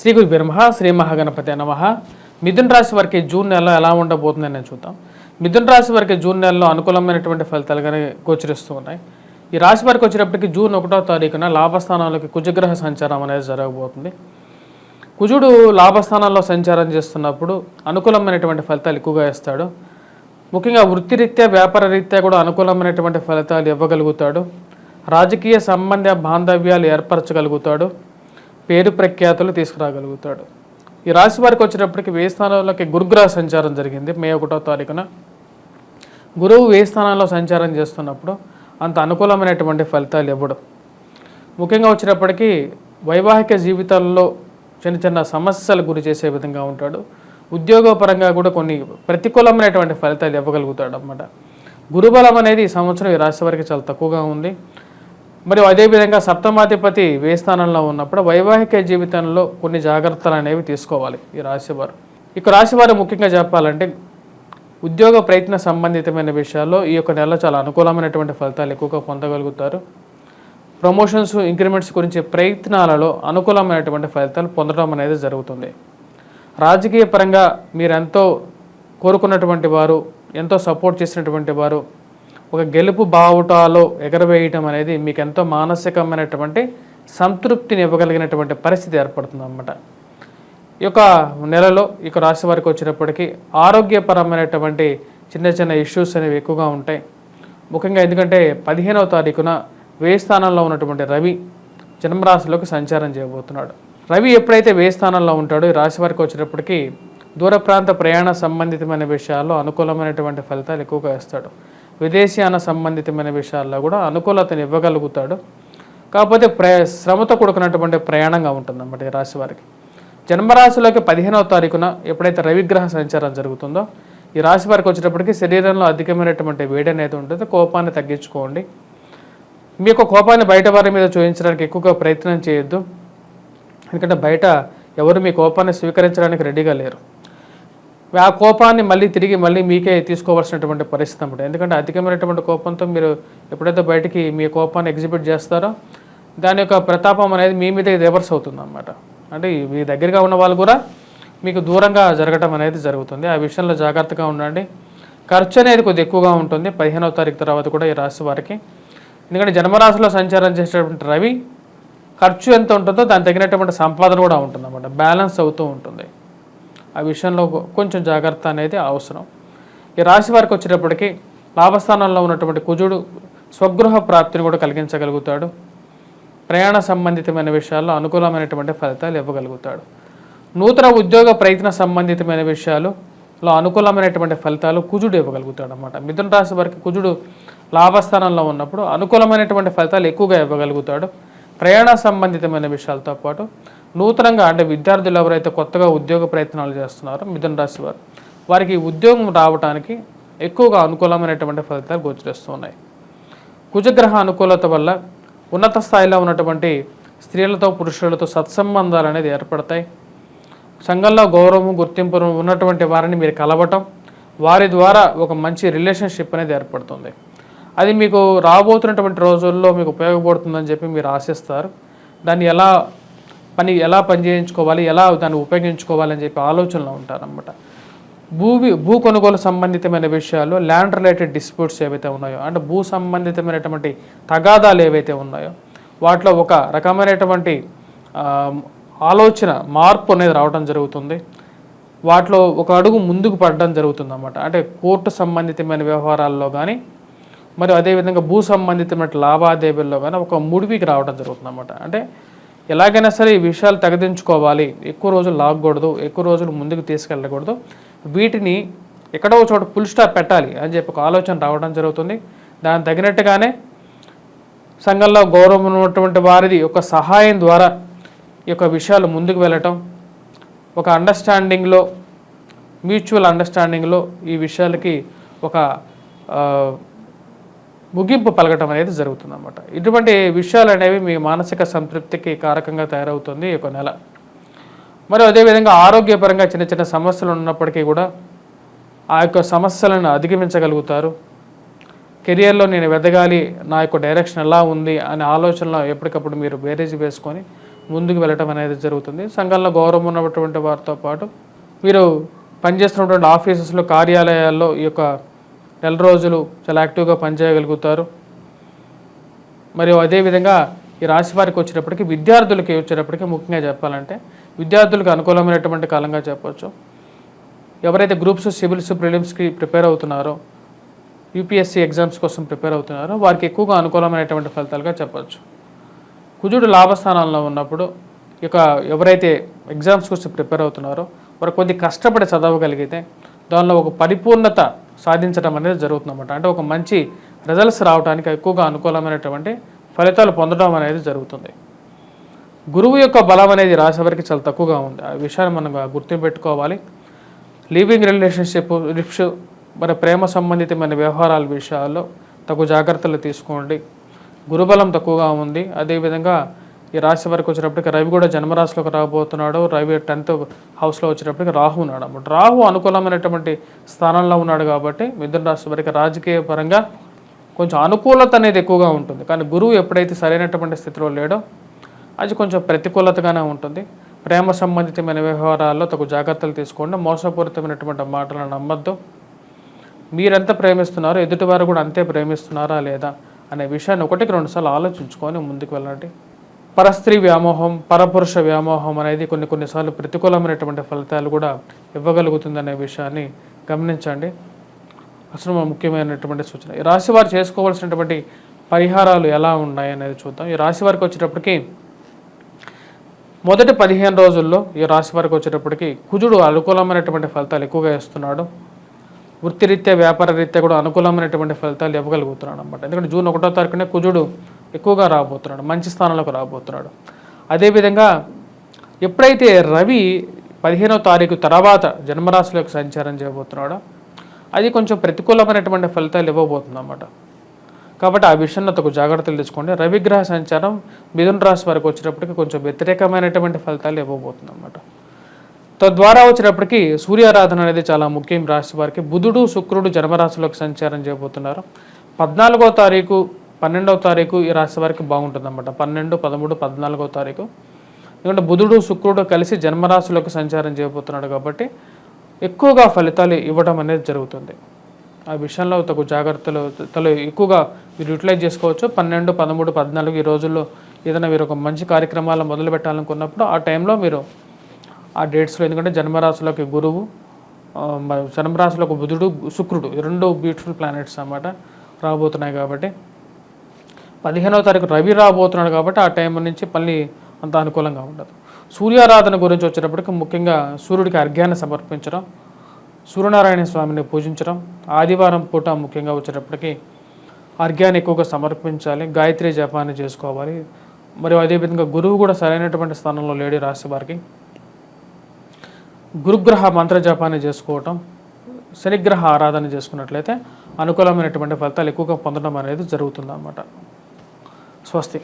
శ్రీ గురుభ్యో నమః. శ్రీ మహాగణపతి నమః. మిథున రాశి వారికి జూన్ నెలలో ఎలా ఉండబోతుందని నేను చూద్దాం. మిథున రాశి వారికి జూన్ నెలలో అనుకూలమైనటువంటి ఫలితాలుగానే గోచరిస్తూ ఉన్నాయి. ఈ రాశి వారికి వచ్చేటప్పటికి జూన్ 1వ తారీఖున లాభస్థానాలకి కుజగ్రహ సంచారం అనేది జరగబోతుంది. కుజుడు లాభస్థానాల్లో సంచారం చేస్తున్నప్పుడు అనుకూలమైనటువంటి ఫలితాలు ఎక్కువగా ఇస్తాడు. ముఖ్యంగా వృత్తిరీత్యా వ్యాపార రీత్యా కూడా అనుకూలమైనటువంటి ఫలితాలు ఇవ్వగలుగుతాడు. రాజకీయ సంబంధ బాంధవ్యాలు ఏర్పరచగలుగుతాడు. పేరు ప్రఖ్యాతులు తీసుకురాగలుగుతాడు. ఈ రాశి వారికి వచ్చేటప్పటికి వ్యయ స్థానంలోకి గురుగ్రహ సంచారం జరిగింది మే 1వ తారీఖున. గురువు వ్యయ స్థానంలో సంచారం చేస్తున్నప్పుడు అంత అనుకూలమైనటువంటి ఫలితాలు ఇవ్వడం. ముఖ్యంగా వచ్చేటప్పటికి వైవాహిక జీవితాల్లో చిన్న చిన్న సమస్యలు గురి చేసే విధంగా ఉంటాడు. ఉద్యోగపరంగా కూడా కొన్ని ప్రతికూలమైనటువంటి ఫలితాలు ఇవ్వగలుగుతాడు అన్నమాట. గురుబలం అనేది ఈ సంవత్సరం ఈ రాశి వారికి చాలా తక్కువగా ఉంది. మరియు అదేవిధంగా సప్తమాధిపతి వ్యయ స్థానంలో ఉన్నప్పుడు వైవాహిక జీవితంలో కొన్ని జాగ్రత్తలు అనేవి తీసుకోవాలి ఈ రాశివారు. ఇక రాశివారు ముఖ్యంగా చెప్పాలంటే ఉద్యోగ ప్రయత్న సంబంధితమైన విషయాల్లో ఈ యొక్క నెల చాలా అనుకూలమైనటువంటి ఫలితాలు ఎక్కువగా పొందగలుగుతారు. ప్రమోషన్స్ ఇంక్రిమెంట్స్ గురించి ప్రయత్నాలలో అనుకూలమైనటువంటి ఫలితాలు పొందడం అనేది జరుగుతుంది. రాజకీయ పరంగా మీరెంతో కోరుకున్నటువంటి వారు, ఎంతో సపోర్ట్ చేసినటువంటి వారు ఒక గెలుపు బావుటాలో ఎగరవేయటం అనేది మీకు ఎంతో మానసికమైనటువంటి సంతృప్తిని ఇవ్వగలిగినటువంటి పరిస్థితి ఏర్పడుతుంది అన్నమాట. ఈ యొక్క నెలలో ఈ రాశి వారికి వచ్చినప్పటికీ ఆరోగ్యపరమైనటువంటి చిన్న చిన్న ఇష్యూస్ అనేవి ఎక్కువగా ఉంటాయి. ముఖ్యంగా ఎందుకంటే 15వ తారీఖున వ్యయ స్థానంలో ఉన్నటువంటి రవి జన్మరాశిలోకి సంచారం చేయబోతున్నాడు. రవి ఎప్పుడైతే వ్యయ స్థానంలో ఉంటాడో ఈ రాశి వారికి వచ్చినప్పటికీ దూర ప్రాంత ప్రయాణ సంబంధితమైన విషయాల్లో అనుకూలమైనటువంటి ఫలితాలు ఎక్కువగా ఇస్తాడు. విదేశీయాన సంబంధితమైన విషయాల్లో కూడా అనుకూలతను ఇవ్వగలుగుతాడు. కాకపోతే శ్రమతో కూడుకున్నటువంటి ప్రయాణంగా ఉంటుందన్నమాట ఈ రాశి వారికి. జన్మరాశిలోకి 15వ తారీఖున ఎప్పుడైతే రవిగ్రహ సంచారం జరుగుతుందో ఈ రాశి వారికి వచ్చేటప్పటికి శరీరంలో అధికమైనటువంటి వేడి అనేది ఉంటుంది. కోపాన్ని తగ్గించుకోండి. మీ యొక్క కోపాన్ని బయట వారి మీద చూపించడానికి ఎక్కువగా ప్రయత్నం చేయొద్దు. ఎందుకంటే బయట ఎవరు మీ కోపాన్ని స్వీకరించడానికి రెడీగా లేరు. ఆ కోపాన్ని మళ్ళీ మీకే తీసుకోవాల్సినటువంటి పరిస్థితి అన్నమాట. ఎందుకంటే అధికమైనటువంటి కోపంతో మీరు ఎప్పుడైతే బయటికి మీ కోపాన్ని ఎగ్జిబిట్ చేస్తారో దాని యొక్క ప్రతాపం అనేది మీ మీద రివర్స్ అవుతుంది అన్నమాట. అంటే మీ దగ్గరగా ఉన్న వాళ్ళు కూడా మీకు దూరంగా జరగడం అనేది జరుగుతుంది. ఆ విషయంలో జాగ్రత్తగా ఉండండి. ఖర్చు అనేది కొద్దిగా ఎక్కువగా ఉంటుంది 15వ తారీఖు తర్వాత కూడా ఈ రాశి వారికి. ఎందుకంటే జన్మరాశిలో సంచారం చేసేటువంటి రవి ఖర్చు ఎంత ఉంటుందో దానికి తగినటువంటి సంపాదన కూడా ఉంటుంది అన్నమాట. బ్యాలెన్స్ అవుతూ ఉంటుంది. ఆ విషయంలో కొంచెం జాగ్రత్త అనేది అవసరం. ఈ రాశి వారికి వచ్చేటప్పటికి లాభస్థానంలో ఉన్నటువంటి కుజుడు స్వగృహ ప్రాప్తిని కూడా కలిగించగలుగుతాడు. ప్రయాణ సంబంధితమైన విషయాల్లో అనుకూలమైనటువంటి ఫలితాలు ఇవ్వగలుగుతాడు. నూతన ఉద్యోగ ప్రయత్న సంబంధితమైన విషయాలలో అనుకూలమైనటువంటి ఫలితాలు కుజుడు ఇవ్వగలుగుతాడు అన్నమాట. మిథున రాశి వారికి కుజుడు లాభస్థానంలో ఉన్నప్పుడు అనుకూలమైనటువంటి ఫలితాలు ఎక్కువగా ఇవ్వగలుగుతాడు. ప్రయాణ సంబంధితమైన విషయాలతో పాటు నూతనంగా అంటే విద్యార్థులు ఎవరైతే కొత్తగా ఉద్యోగ ప్రయత్నాలు చేస్తున్నారో మిథున రాశి వారు వారికి ఉద్యోగం రావడానికి ఎక్కువగా అనుకూలమైనటువంటి ఫలితాలు గోచరిస్తున్నాయి. కుజగ్రహ అనుకూలత వల్ల ఉన్నత స్థాయిలో ఉన్నటువంటి స్త్రీలతో పురుషులతో సత్సంబంధాలు అనేది ఏర్పడతాయి. సంఘంలో గౌరవం గుర్తింపు ఉన్నటువంటి వారిని మీరు కలవటం, వారి ద్వారా ఒక మంచి రిలేషన్షిప్ అనేది ఏర్పడుతుంది. అది మీకు రాబోతున్నటువంటి రోజుల్లో మీకు ఉపయోగపడుతుందని చెప్పి మీరు ఆశిస్తారు. దాన్ని ఎలా పని చేయించుకోవాలి, ఎలా దాన్ని ఉపయోగించుకోవాలని చెప్పి ఆలోచనలో ఉంటారన్నమాట. భూ కొనుగోలు సంబంధితమైన విషయాలు, ల్యాండ్ రిలేటెడ్ డిస్ప్యూట్స్ ఏవైతే ఉన్నాయో అంటే భూ సంబంధితమైనటువంటి తగాదాలు ఏవైతే ఉన్నాయో వాటిలో ఒక రకమైనటువంటి ఆలోచన మార్పు అనేది రావడం జరుగుతుంది. వాటిలో ఒక అడుగు ముందుకు పడడం జరుగుతుంది అన్నమాట. అంటే కోర్టు సంబంధితమైన వ్యవహారాల్లో కానీ మరియు అదేవిధంగా భూ సంబంధితమైన లావాదేవీల్లో కానీ ఒక ముడివికి రావడం జరుగుతుంది అన్నమాట. అంటే ఎలాగైనా సరే ఈ విషయాలు తగదించుకోవాలి, ఎక్కువ రోజులు లాగకూడదు, ఎక్కువ రోజులు ముందుకు తీసుకెళ్ళకూడదు, వీటిని ఎక్కడో చోట ఫుల్ స్టాప్ పెట్టాలి అని చెప్పి ఒక ఆలోచన రావడం జరుగుతుంది. దానికి తగినట్టుగానే సంఘంలో గౌరవం ఉన్నటువంటి వారిది ఒక సహాయం ద్వారా ఈ యొక్క విషయాలు ముందుకు వెళ్ళటం, ఒక అండర్స్టాండింగ్లో మ్యూచువల్ అండర్స్టాండింగ్లో ఈ విషయాలకి ఒక ముగింపు పలకటం అనేది జరుగుతుంది అన్నమాట. ఇటువంటి విషయాలు అనేవి మీ మానసిక సంతృప్తికి కారకంగా తయారవుతుంది ఈ యొక్క నెల. మరి అదేవిధంగా ఆరోగ్యపరంగా చిన్న చిన్న సమస్యలు ఉన్నప్పటికీ కూడా ఆ యొక్క సమస్యలను అధిగమించగలుగుతారు. కెరియర్ లో నేను ఎదగాలి, నా యొక్క డైరెక్షన్ ఎలా ఉంది అనే ఆలోచనలో ఎప్పటికప్పుడు మీరు బేరేజ్ వేసుకొని ముందుకు వెళ్ళటం అనేది జరుగుతుంది. సంఘంలో గౌరవం ఉన్నటువంటి వారితో పాటు వీరు పనిచేస్తున్నటువంటి ఆఫీసెస్లో, కార్యాలయాల్లో ఈ యొక్క నెల రోజులు చాలా యాక్టివ్గా పనిచేయగలుగుతారు. మరియు అదేవిధంగా ఈ రాశి వారికి వచ్చేటప్పటికి, విద్యార్థులకి వచ్చేటప్పటికి ముఖ్యంగా చెప్పాలంటే విద్యార్థులకు అనుకూలమైనటువంటి కాలంగా చెప్పవచ్చు. ఎవరైతే గ్రూప్స్, సివిల్స్, ప్రిలిమ్స్కి ప్రిపేర్ అవుతున్నారో, యూపీఎస్సీ ఎగ్జామ్స్ కోసం ప్రిపేర్ అవుతున్నారో వారికి ఎక్కువగా అనుకూలమైనటువంటి ఫలితాలుగా చెప్పవచ్చు. కుజుడు లాభస్థానంలో ఉన్నప్పుడు ఇక ఎవరైతే ఎగ్జామ్స్ కోసం ప్రిపేర్ అవుతున్నారో వారు కొద్ది కష్టపడి చదవగలిగితే దానిలో ఒక పరిపూర్ణత సాధించడం అనేది జరుగుతుందన్నమాట. అంటే ఒక మంచి రిజల్ట్స్ రావడానికి ఎక్కువగా అనుకూలమైనటువంటి ఫలితాలు పొందడం అనేది జరుగుతుంది. గురువు యొక్క బలం అనేది రాశి వారికి చాలా తక్కువగా ఉంది. ఆ విషయాన్ని మనం గుర్తుపెట్టుకోవాలి. లివింగ్ రిలేషన్షిప్స్, మరి ప్రేమ సంబంధితమైన వ్యవహారాల విషయాల్లో తగు జాగ్రత్తలు తీసుకోండి. గురుబలం తక్కువగా ఉంది. అదేవిధంగా ఈ రాశి వారికి వచ్చేటప్పటికి రవి కూడా జన్మరాశిలోకి రాబోతున్నాడు. రవి 10th హౌస్లో వచ్చేటప్పటికి రాహు ఉన్నాడు అన్నమాట. రాహు అనుకూలమైనటువంటి స్థానంలో ఉన్నాడు కాబట్టి మిథున రాశి వారికి రాజకీయ పరంగా కొంచెం అనుకూలత అనేది ఎక్కువగా ఉంటుంది. కానీ గురువు ఎప్పుడైతే సరైనటువంటి స్థితిలో లేడో అది కొంచెం ప్రతికూలతగానే ఉంటుంది. ప్రేమ సంబంధితమైన వ్యవహారాల్లో తగు జాగ్రత్తలు తీసుకోండి. మోసపూరితమైనటువంటి మాటలను నమ్మద్దు. మీరెంత ప్రేమిస్తున్నారో ఎదుటివారు కూడా అంతే ప్రేమిస్తున్నారా లేదా అనే విషయాన్ని 1-2 సార్లు ఆలోచించుకొని ముందుకు వెళ్ళండి. పరస్త్రీ వ్యామోహం, పరపురుష వ్యామోహం అనేది కొన్నిసార్లు ప్రతికూలమైనటువంటి ఫలితాలు కూడా ఇవ్వగలుగుతుందనే విషయాన్ని గమనించండి. అసలు ముఖ్యమైనటువంటి సూచన. ఈ రాశి వారు చేసుకోవాల్సినటువంటి పరిహారాలు ఎలా ఉన్నాయి అనేది చూద్దాం. ఈ రాశి వారికి వచ్చేటప్పటికి మొదటి 15 రోజుల్లో ఈ రాశి వారికి వచ్చేటప్పటికి కుజుడు అనుకూలమైనటువంటి ఫలితాలు ఎక్కువగా ఇస్తున్నాడు. వృత్తిరీత్యా, వ్యాపార రీత్యా కూడా అనుకూలమైనటువంటి ఫలితాలు ఇవ్వగలుగుతున్నాడు అన్నమాట. ఎందుకంటే జూన్ 1వ తారీఖునే కుజుడు ఎక్కువగా రాబోతున్నాడు, మంచి స్థానంలోకి రాబోతున్నాడు. అదేవిధంగా ఎప్పుడైతే రవి 15వ తారీఖు తర్వాత జన్మరాశిలోకి సంచారం చేయబోతున్నాడో అది కొంచెం ప్రతికూలమైనటువంటి ఫలితాలు ఇవ్వబోతుంది అన్నమాట. కాబట్టి ఆ విషయంలో తగు జాగ్రత్తలు తీసుకోండి. రవిగ్రహ సంచారం మిథున రాశి వారికి వచ్చేటప్పటికి కొంచెం వ్యతిరేకమైనటువంటి ఫలితాలు ఇవ్వబోతుంది అన్నమాట. తద్వారా వచ్చేటప్పటికి సూర్యారాధన అనేది చాలా ముఖ్యం రాశి వారికి. బుధుడు, శుక్రుడు జన్మరాశిలోకి సంచారం చేయబోతున్నారు. 14వ తారీఖు, 12వ తారీఖు ఈ రాశి వారికి బాగుంటుంది అన్నమాట. 12, 13, 14వ తారీఖు. ఎందుకంటే బుధుడు, శుక్రుడు కలిసి జన్మరాశిలోకి సంచారం చేయబోతున్నాడు కాబట్టి ఎక్కువగా ఫలితాలు ఇవ్వడం అనేది జరుగుతుంది. ఆ విషయంలో తగు జాగ్రత్తలు ఎక్కువగా మీరు యూటిలైజ్ చేసుకోవచ్చు. 12, 13, 14 ఈ రోజుల్లో ఏదైనా మీరు ఒక మంచి కార్యక్రమాలు మొదలు పెట్టాలనుకున్నప్పుడు ఆ టైంలో మీరు ఆ డేట్స్లో, ఎందుకంటే జన్మరాశిలోకి గురువు, జన్మరాశిలోకి బుధుడు, శుక్రుడు 2 బ్యూటిఫుల్ ప్లానెట్స్ అన్నమాట రాబోతున్నాయి. కాబట్టి 15వ తారీఖు రవి రాబోతున్నాడు కాబట్టి ఆ టైం నుంచి మళ్ళీ అంత అనుకూలంగా ఉండదు. సూర్యారాధన గురించి వచ్చేటప్పటికి ముఖ్యంగా సూర్యుడికి అర్ఘ్యాన్ని సమర్పించడం, సూర్యనారాయణ స్వామిని పూజించడం, ఆదివారం పూట ముఖ్యంగా వచ్చేటప్పటికి అర్ఘ్యాన్ని ఎక్కువగా సమర్పించాలి. గాయత్రి జపాన్ని చేసుకోవాలి. మరియు అదేవిధంగా గురువు కూడా సరైనటువంటి స్థానంలో లేడి రాశి వారికి గురుగ్రహ మంత్ర జపాన్ని చేసుకోవటం, శనిగ్రహ ఆరాధన చేసుకున్నట్లయితే అనుకూలమైనటువంటి ఫలితాలు ఎక్కువగా పొందడం అనేది జరుగుతుంది అన్నమాట. స్వస్తి.